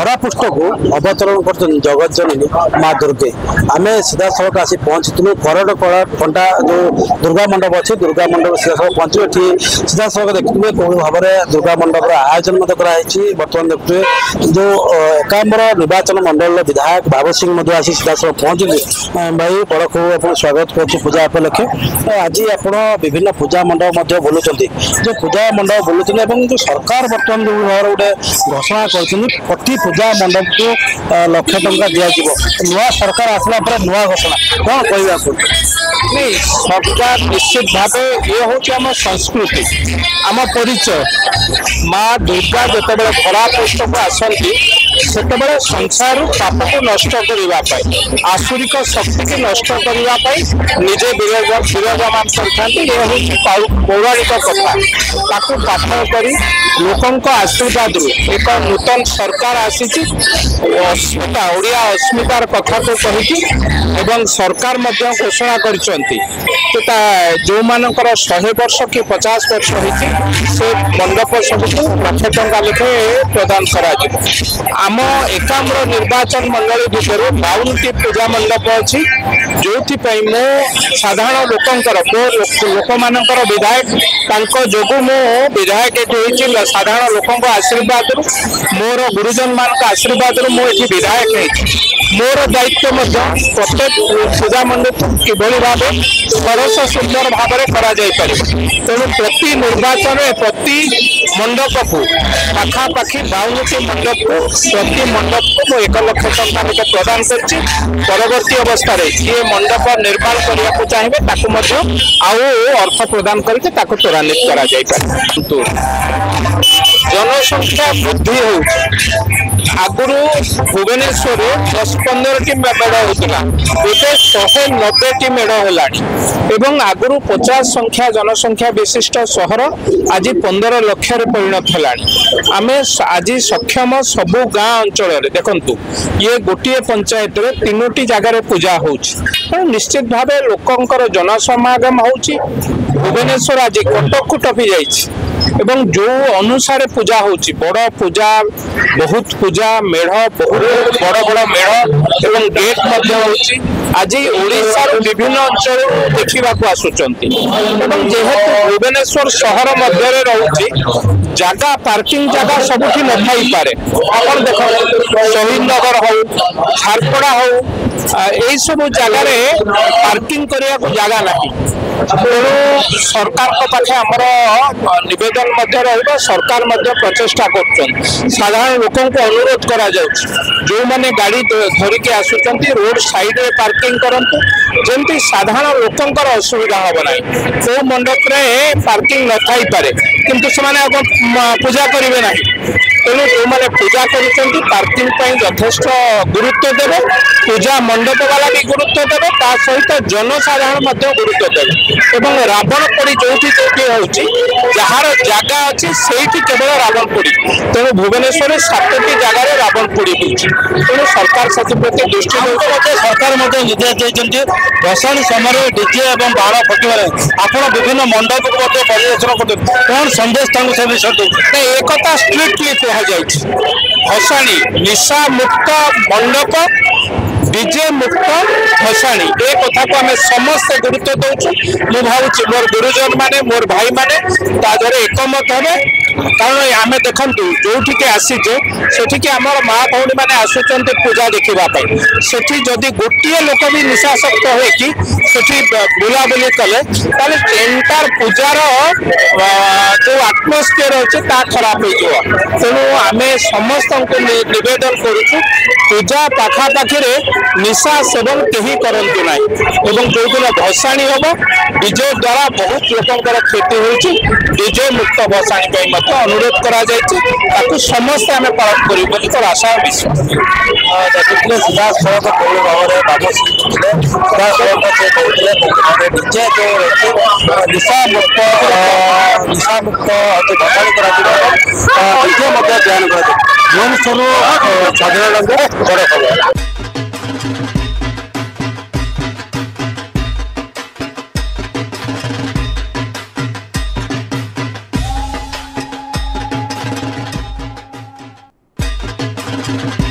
धरापृष्ठ को अवतरण कर जगत जननी माँ दुर्गे आम सीधा सड़क आसी पहुंचलु करड़ कला कंटा जो दुर्गा मंडप अच्छे दुर्गा मंडप सीधा सड़क पहुंचू ये सीधा सड़क देखिए कौन भाव में दुर्गा मंडप आयोजन बर्तमान देखिए जो एकाम्बर निर्वाचन मंडल विधायक बाबू सिंह आसी सीधा सड़क पहुंचले भाई बड़ खूब आप स्वागत कर पूजा उपलक्षे आज आप विभिन्न पूजा मंडप बुलूँ जो पूजा मंडप बुलूँ जो सरकार बर्तमान जो भाव गोटे घोषणा प्रति पूजा मंडप को लक्ष टंका दिज्व नुआ सरकार आसला नुआ घोषणा कौन कहवाक नहीं सरकार निश्चित भाव ये हूँ संस्कृति आम परिचय माँ दुर्गा जिते धरापृष्ठ को आसती से संसार पाप को नष्ट करने आसुरिक शक्ति को नष्ट करने निजे विराजमान कर पौराणिक कथा पाठ कर लोकों आशीर्वाद एक नूतन सरकार आसी अस्मिता ओडिया अस्मितार कथा को कही सरकार घोषणा कर जो मानकर 100 वर्ष कि 50 वर्ष से मंडप सब लक्ष टंका लेखे प्रदान करा आम एकाम्र निर्वाचन मंडल भितर 52टी पूजा मंडप अच्छी जो मो साधारण लोक मानकर विधायक जो मो विधायक साधारण लोक आशीर्वाद मोर गुरुजन मान आशीर्वाद मुझे विधायक मोर दायित्व प्रत्येक पूजा मंडप किभली भाव सरस सुंदर भाव में तेणु प्रति निर्वाचन प्रति मंडप को पाखापाखि 52टी मंडप को प्रति मंडप को 1 लाख टंका प्रदान करवर्ती अवस्था ये मंडप निर्माण करने को चाहिए अर्थ प्रदान करके त्वरान्वित कर जनसंख्या वृद्धि आगुरी भुवनेश्वर 10-15टी मेढ़ होता ये 190टी मेढ़ है आगुरी 50 संख्या जनसंख्या विशिष्ट सहर आज 15 लाख परिणत है आम आज सक्षम सबू गाँ अंचल देखु ये गोटे पंचायत रे 3टी जगार पूजा हो निश्चित भाव लोकंर जनसमागम हो भुवनेश्वर आज कटक को टपी जाइए जो अनुसार पूजा होची बड़ पूजा बहुत पूजा मेढ़ बहुत बड़ बड़ मेढ़ गेट होची आज ओडिशा विभिन्न अंचल देखा आसुचंती जेहेतु भुवनेश्वर शहर मध्य रहुची जगह पार्किंग जगह सबुठी न थाई पारे अपन देख शहीद नगर हो झारपड़ा हो यही सब जगार पार्किंग करने को जगह नहीं तेणु सरकार पाखे आमर नवेदन सरकार प्रचेषा कर साधारण लोक अनुरोध करा जो मैंने गाड़ी धरिक आसुंच रोड साइड रे पार्किंग करंतु जमती साधारण लोकंर असुविधा हम ना को मंडप रे पार्किंग न थाई पारे किंतु से पूजा करेंगे ना तेणु जो मैंने पूजा कर पार्किंग यथेष्ट गुरुत्व देवे पूजा मंडप वाला भी गुरुत्व देवे ता सहित जनसाधारण गुरुत्व देवे रावण पोड़ी जो जार जगह अच्छी से केवल रावण पोड़ी तेणु भुवनेश्वर 7टी जगार रावण पोड़ी तेणु सरकार प्रति दृष्टि सरकार निर्देश देते भसाणी समय डीजे और बाण फटवे आप विभिन्न मंडप को परिदर्शन करते कौन संदेश से विषय एक स्ट्रिक्टली कहुई भसाणी निशा मुक्त मंडप डीजे मुक्त भसाणी ए कथा को आम समस्त गुरुत्व दौचु मु भावुँ मोर गुरुजन माने मोर भाई माने एकमत हे कारण आम देखु जो आसीजे से आमर माँ भौणी मैंने आसुंच पूजा देखापी से जदि गोटे लोक भी निशाशक्त हो बुलाबुली कले एंटार पूजार जो आटमोस्फियर अच्छे खराब हो तेणु आम समस्त नवेदन करुचु पूजा पाखापाखि निशा सेवन कहीं करंतु ना जो दिन भसाणी हम डीजे द्वारा बहुत लोकर क्षति होती डीजे मुक्त भसाणी अनुरोध करा समस्ते आम पालन कर आशा विश्वास देखिए सीधा सड़क कौन भाव में बाबू सिंह सीधा सड़क डीजे जो निशा मुक्त भसाणी डीजे ध्यान कर साधारण बड़ खबर। ଅଛି।